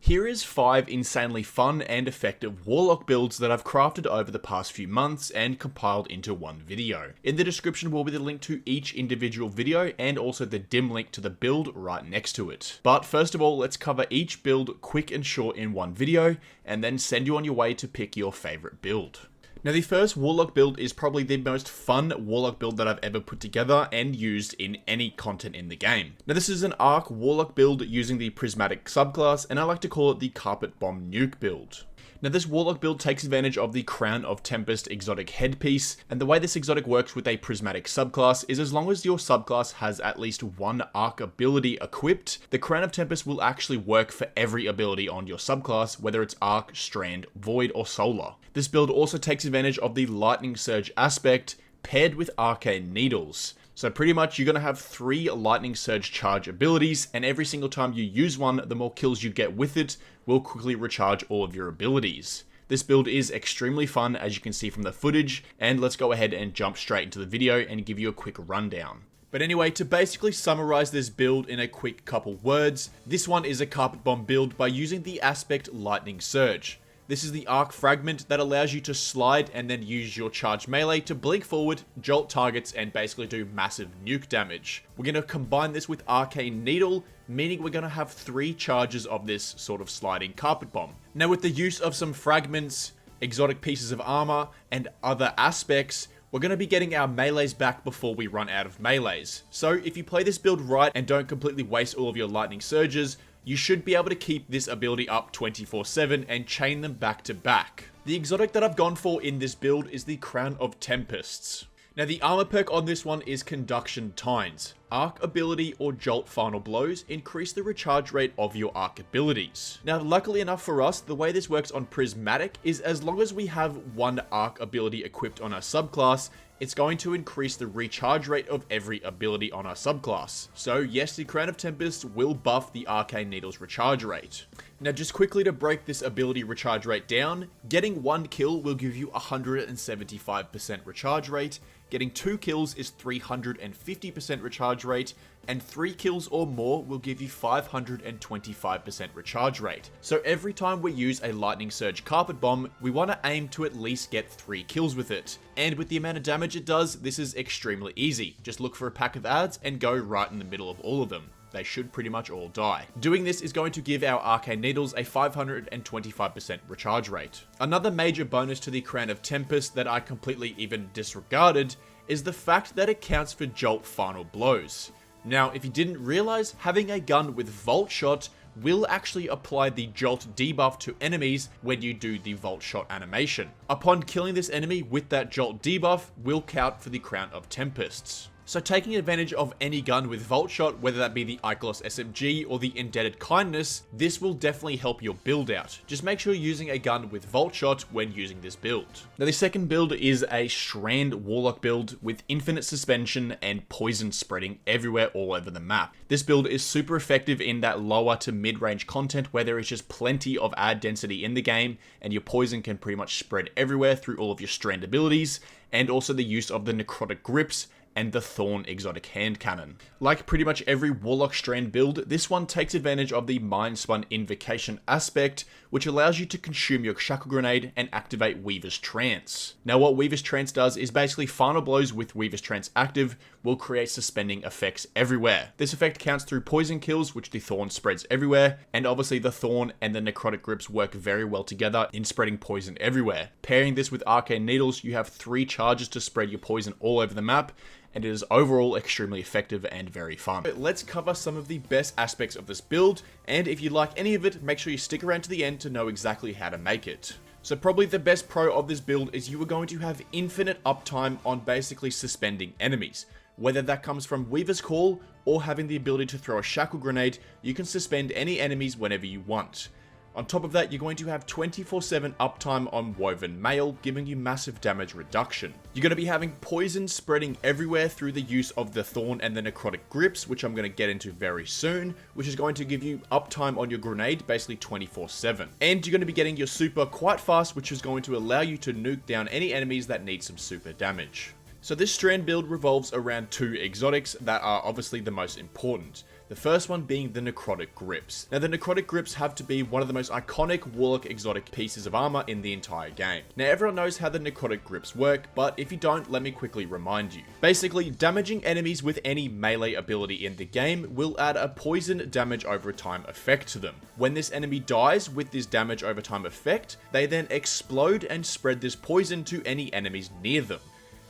Here is 5 insanely fun and effective Warlock builds that I've crafted over the past few months and compiled into one video. In the description will be the link to each individual video and also the dim link to the build right next to it. But first of all, let's cover each build quick and short in one video and then send you on your way to pick your favorite build. Now the first Warlock build is probably the most fun Warlock build that I've ever put together and used in any content in the game. Now this is an Arc Warlock build using the Prismatic subclass, and I like to call it the Carpet Bomb Nuke build. Now this Warlock build takes advantage of the Crown of Tempest exotic headpiece, and the way this exotic works with a Prismatic subclass is as long as your subclass has at least one Arc ability equipped, the Crown of Tempest will actually work for every ability on your subclass, whether it's Arc, Strand, Void, or Solar. This build also takes advantage of the Lightning Surge aspect paired with Arcane Needles. So pretty much you're going to have 3 Lightning Surge charge abilities, and every single time you use one, the more kills you get with it will quickly recharge all of your abilities. This build is extremely fun, as you can see from the footage, and let's go ahead and jump straight into the video and give you a quick rundown. But anyway, to basically summarize this build in a quick couple words, this one is a Carpet Bomb build by using the aspect Lightning Surge. This is the arc fragment that allows you to slide and then use your charge melee to blink forward, jolt targets, and basically do massive nuke damage. We're going to combine this with Arcane Needle, meaning we're going to have 3 charges of this sort of sliding carpet bomb. Now with the use of some fragments, exotic pieces of armor, and other aspects, we're going to be getting our melees back before we run out of melees. So if you play this build right and don't completely waste all of your lightning surges, you should be able to keep this ability up 24/7 and chain them back to back. The exotic that I've gone for in this build is the Crown of Tempests. Now the armor perk on this one is Conduction Tines. Arc ability or jolt final blows increase the recharge rate of your arc abilities. Now luckily enough for us, the way this works on Prismatic is as long as we have one arc ability equipped on our subclass, it's going to increase the recharge rate of every ability on our subclass. So yes, the Crown of Tempest will buff the Arcane Needle's recharge rate. Now just quickly to break this ability recharge rate down, getting 1 kill will give you 175% recharge rate, getting 2 kills is 350% recharge rate, and 3 kills or more will give you 525% recharge rate. So every time we use a Lightning Surge Carpet Bomb, we want to aim to at least get 3 kills with it. And with the amount of damage it does, this is extremely easy. Just look for a pack of ads and go right in the middle of all of them. They should pretty much all die. Doing this is going to give our Arcane Needles a 525% recharge rate. Another major bonus to the Crown of Tempest that I completely even disregarded is the fact that it counts for jolt final blows. Now, if you didn't realize, having a gun with Volt Shot will actually apply the jolt debuff to enemies when you do the Volt Shot animation. Upon killing this enemy with that jolt debuff will count for the Crown of Tempests. So taking advantage of any gun with Volt Shot, whether that be the Ikelos SMG or the Indebted Kindness, this will definitely help your build out. Just make sure you're using a gun with Volt Shot when using this build. Now the second build is a Strand Warlock build with infinite suspension and poison spreading everywhere all over the map. This build is super effective in that lower to mid-range content where there is just plenty of ad density in the game and your poison can pretty much spread everywhere through all of your Strand abilities, and also the use of the Necrotic Grips and the Thorn exotic hand cannon. Like pretty much every Warlock Strand build, this one takes advantage of the Mind Spun Invocation aspect, which allows you to consume your Shackle Grenade and activate Weaver's Trance. Now what Weaver's Trance does is basically final blows with Weaver's Trance active will create suspending effects everywhere. This effect counts through poison kills, which the Thorn spreads everywhere, and obviously the Thorn and the Necrotic Grips work very well together in spreading poison everywhere. Pairing this with Arcane Needles, you have 3 charges to spread your poison all over the map, and it is overall extremely effective and very fun. Let's cover some of the best aspects of this build, and if you like any of it, make sure you stick around to the end to know exactly how to make it. So probably the best pro of this build is you are going to have infinite uptime on basically suspending enemies. Whether that comes from Weaver's Call or having the ability to throw a Shackle Grenade, you can suspend any enemies whenever you want. On top of that, you're going to have 24/7 uptime on Woven Mail, giving you massive damage reduction. You're going to be having poison spreading everywhere through the use of the Thorn and the Necrotic Grips, which I'm going to get into very soon, which is going to give you uptime on your grenade, basically 24/7. And you're going to be getting your super quite fast, which is going to allow you to nuke down any enemies that need some super damage. So this Strand build revolves around two exotics that are obviously the most important. The first one being the Necrotic Grips. Now the Necrotic Grips have to be one of the most iconic Warlock exotic pieces of armor in the entire game. Now everyone knows how the Necrotic Grips work, but if you don't, let me quickly remind you. Basically, damaging enemies with any melee ability in the game will add a poison damage over time effect to them. When this enemy dies with this damage over time effect, they then explode and spread this poison to any enemies near them.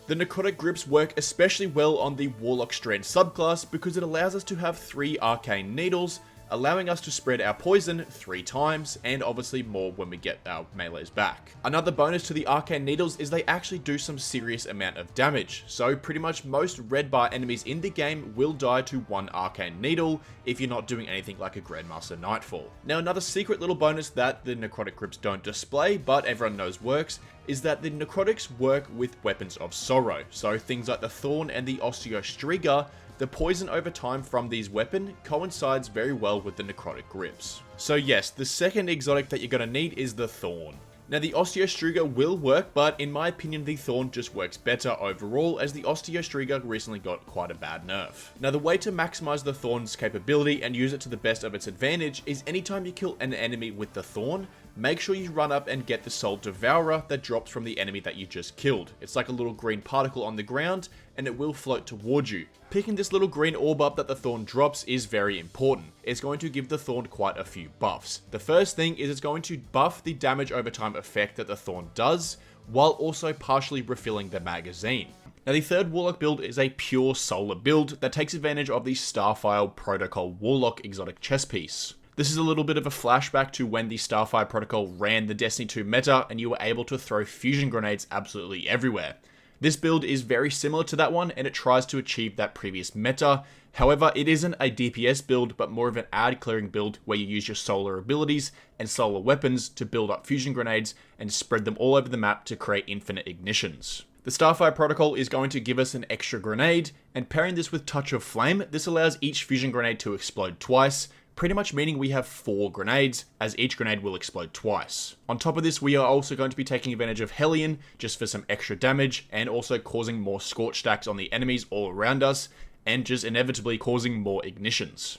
The Necrotic Grips work especially well on the Warlock Strand subclass because it allows us to have 3 arcane needles, allowing us to spread our poison 3 times, and obviously more when we get our melees back. Another bonus to the arcane needles is they actually do some serious amount of damage, so pretty much most red bar enemies in the game will die to 1 arcane needle if you're not doing anything like a Grandmaster Nightfall. Now another secret little bonus that the Necrotic Grips don't display, but everyone knows works, is that the Necrotics work with weapons of sorrow, so things like the Thorn and the Osteostriga. The poison over time from these weapons coincides very well with the Necrotic Grips. So yes, the second exotic that you're going to need is the Thorn. Now the Osteostriga will work, but in my opinion the Thorn just works better overall, as the Osteostriga recently got quite a bad nerf. Now the way to maximize the Thorn's capability and use it to the best of its advantage is anytime you kill an enemy with the Thorn, make sure you run up and get the Soul Devourer that drops from the enemy that you just killed. It's like a little green particle on the ground, and it will float towards you. Picking this little green orb up that the Thorn drops is very important. It's going to give the Thorn quite a few buffs. The first thing is it's going to buff the damage over time effect that the Thorn does, while also partially refilling the magazine. Now the third Warlock build is a pure solar build that takes advantage of the Starfire Protocol Warlock exotic chess piece. This is a little bit of a flashback to when the Starfire Protocol ran the Destiny 2 meta and you were able to throw fusion grenades absolutely everywhere. This build is very similar to that one, and it tries to achieve that previous meta. However, it isn't a DPS build, but more of an ad clearing build where you use your solar abilities and solar weapons to build up fusion grenades and spread them all over the map to create infinite ignitions. The Starfire Protocol is going to give us an extra grenade, and pairing this with Touch of Flame, this allows each fusion grenade to explode twice, pretty much meaning we have 4 grenades, as each grenade will explode twice. On top of this, we are also going to be taking advantage of Hellion, just for some extra damage, and also causing more Scorch stacks on the enemies all around us, and just inevitably causing more ignitions.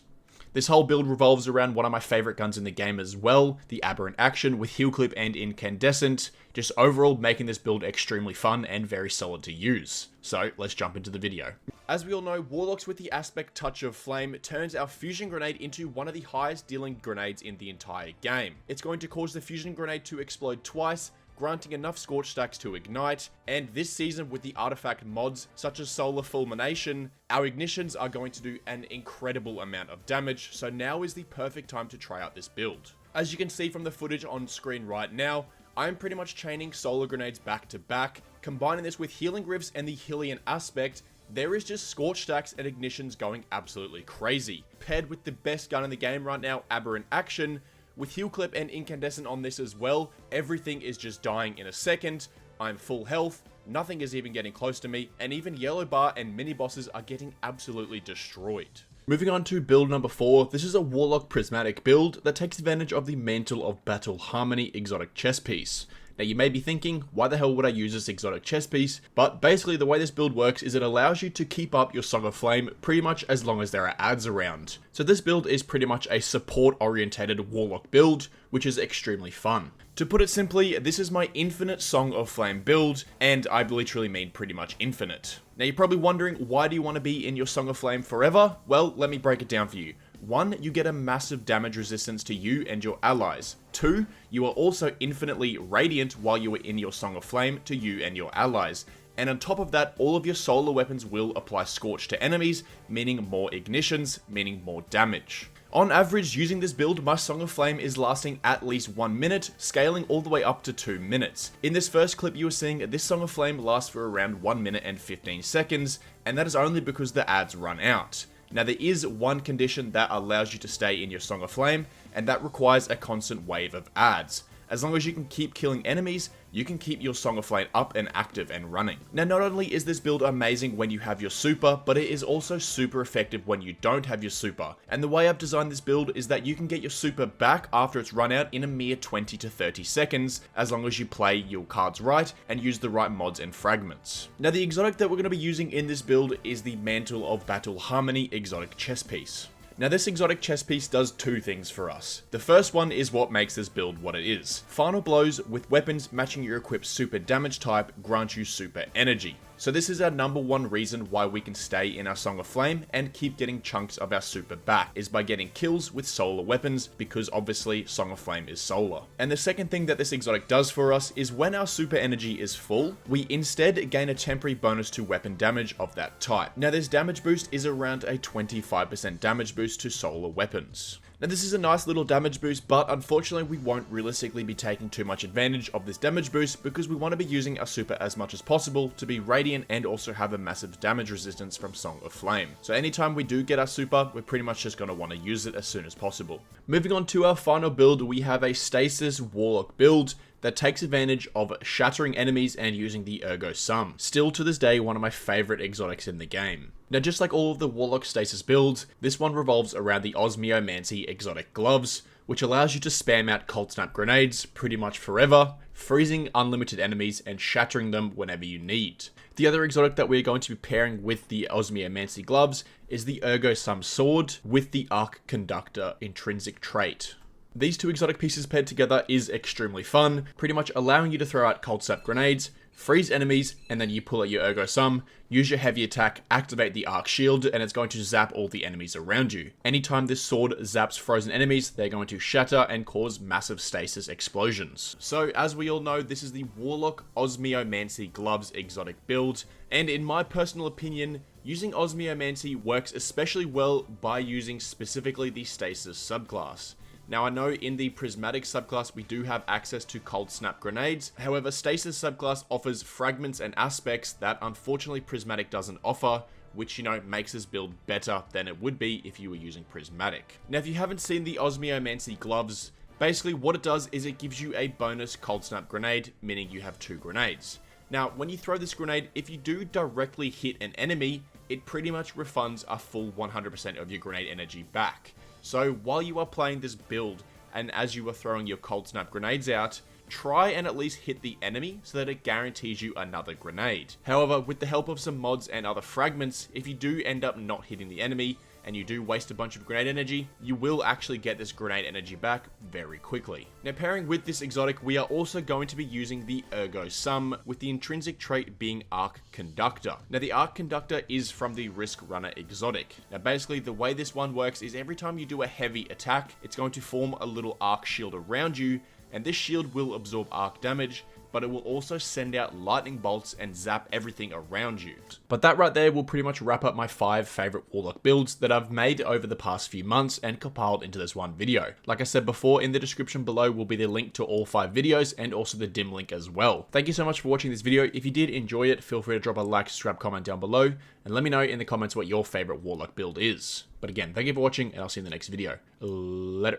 This whole build revolves around one of my favorite guns in the game as well, the Aberrant Action with Heal Clip and Incandescent, just overall making this build extremely fun and very solid to use. So let's jump into the video. As we all know, Warlocks with the aspect Touch of Flame turns our Fusion Grenade into one of the highest dealing grenades in the entire game. It's going to cause the Fusion Grenade to explode twice, granting enough Scorch stacks to ignite, and this season with the artifact mods such as Solar Fulmination, our ignitions are going to do an incredible amount of damage, so now is the perfect time to try out this build. As you can see from the footage on screen right now, I'm pretty much chaining solar grenades back to back. Combining this with healing rifts and the Hylian aspect, there is just Scorch stacks and ignitions going absolutely crazy. Paired with the best gun in the game right now, Aberrant Action, with Heal Clip and Incandescent on this as well, everything is just dying in a second. I'm full health, nothing is even getting close to me, and even Yellow Bar and mini bosses are getting absolutely destroyed. Moving on to build number 4, this is a Warlock Prismatic build that takes advantage of the Mantle of Battle Harmony exotic chess piece. Now you may be thinking, why the hell would I use this exotic chess piece? But basically the way this build works is it allows you to keep up your Song of Flame pretty much as long as there are ads around. So this build is pretty much a support orientated Warlock build, which is extremely fun. To put it simply, this is my infinite Song of Flame build, and I literally mean pretty much infinite. Now you're probably wondering, why do you want to be in your Song of Flame forever? Well, let me break it down for you. 1, you get a massive damage resistance to you and your allies. 2, you are also infinitely radiant while you are in your Song of Flame to you and your allies. And on top of that, all of your solar weapons will apply Scorch to enemies, meaning more ignitions, meaning more damage. On average, using this build, my Song of Flame is lasting at least 1 minute, scaling all the way up to 2 minutes. In this first clip you are seeing, this Song of Flame lasts for around 1 minute and 15 seconds, and that is only because the ads run out. Now there is one condition that allows you to stay in your Song of Flame, and that requires a constant wave of ads. As long as you can keep killing enemies, you can keep your Song of Flame up and active and running. Now, not only is this build amazing when you have your super, but it is also super effective when you don't have your super. And the way I've designed this build is that you can get your super back after it's run out in a mere 20 to 30 seconds, as long as you play your cards right and use the right mods and fragments. Now, the exotic that we're going to be using in this build is the Mantle of Battle Harmony exotic chess piece. Now, this exotic chess piece does two things for us. The first one is what makes this build what it is. Final blows with weapons matching your equipped super damage type grant you super energy. So this is our number one reason why we can stay in our Song of Flame and keep getting chunks of our super back, is by getting kills with solar weapons, because obviously Song of Flame is solar. And the second thing that this exotic does for us is when our super energy is full, we instead gain a temporary bonus to weapon damage of that type. Now, this damage boost is around a 25% damage boost to solar weapons. Now, this is a nice little damage boost, but unfortunately we won't realistically be taking too much advantage of this damage boost, because we want to be using our super as much as possible to be radiant and also have a massive damage resistance from Song of Flame. So anytime we do get our super, we're pretty much just going to want to use it as soon as possible. Moving on to our final build, we have a Stasis Warlock build that takes advantage of shattering enemies and using the Ergo Sum. Still to this day, one of my favorite exotics in the game. Now, just like all of the Warlock Stasis builds, this one revolves around the Osmiomancy exotic gloves, which allows you to spam out Cold Snap grenades pretty much forever, freezing unlimited enemies and shattering them whenever you need. The other exotic that we're going to be pairing with the Osmiomancy gloves is the Ergo Sum sword with the Arc Conductor intrinsic trait. These two exotic pieces paired together is extremely fun, pretty much allowing you to throw out Cold Snap grenades, freeze enemies, and then you pull out your Ergo Sum, use your heavy attack, activate the Arc Shield, and it's going to zap all the enemies around you. Anytime this sword zaps frozen enemies, they're going to shatter and cause massive stasis explosions. So, as we all know, this is the Warlock Osmiomancy Gloves exotic build, and in my personal opinion, using Osmiomancy works especially well by using specifically the Stasis subclass. Now, I know in the Prismatic subclass we do have access to Cold Snap grenades, however Stasis subclass offers fragments and aspects that unfortunately Prismatic doesn't offer, which, you know, makes this build better than it would be if you were using Prismatic. Now, if you haven't seen the Osmiomancy gloves, basically what it does is it gives you a bonus Cold Snap grenade, meaning you have 2 grenades. Now, when you throw this grenade, if you do directly hit an enemy, it pretty much refunds a full 100% of your grenade energy back. So while you are playing this build, and as you are throwing your Cold Snap grenades out, try and at least hit the enemy so that it guarantees you another grenade. However, with the help of some mods and other fragments, if you do end up not hitting the enemy, and you do waste a bunch of grenade energy, you will actually get this grenade energy back very quickly. Now, pairing with this exotic, we are also going to be using the Ergo Sum, with the intrinsic trait being Arc Conductor. Now, the Arc Conductor is from the Risk Runner exotic. Now, basically, the way this one works is every time you do a heavy attack, it's going to form a little arc shield around you, and this shield will absorb arc damage, but it will also send out lightning bolts and zap everything around you. But that right there will pretty much wrap up my 5 favorite Warlock builds that I've made over the past few months and compiled into this one video. Like I said before, in the description below will be the link to all 5 videos and also the dim link as well. Thank you so much for watching this video. If you did enjoy it, feel free to drop a like, subscribe, comment down below, and let me know in the comments what your favorite Warlock build is. But again, thank you for watching, and I'll see you in the next video. Later.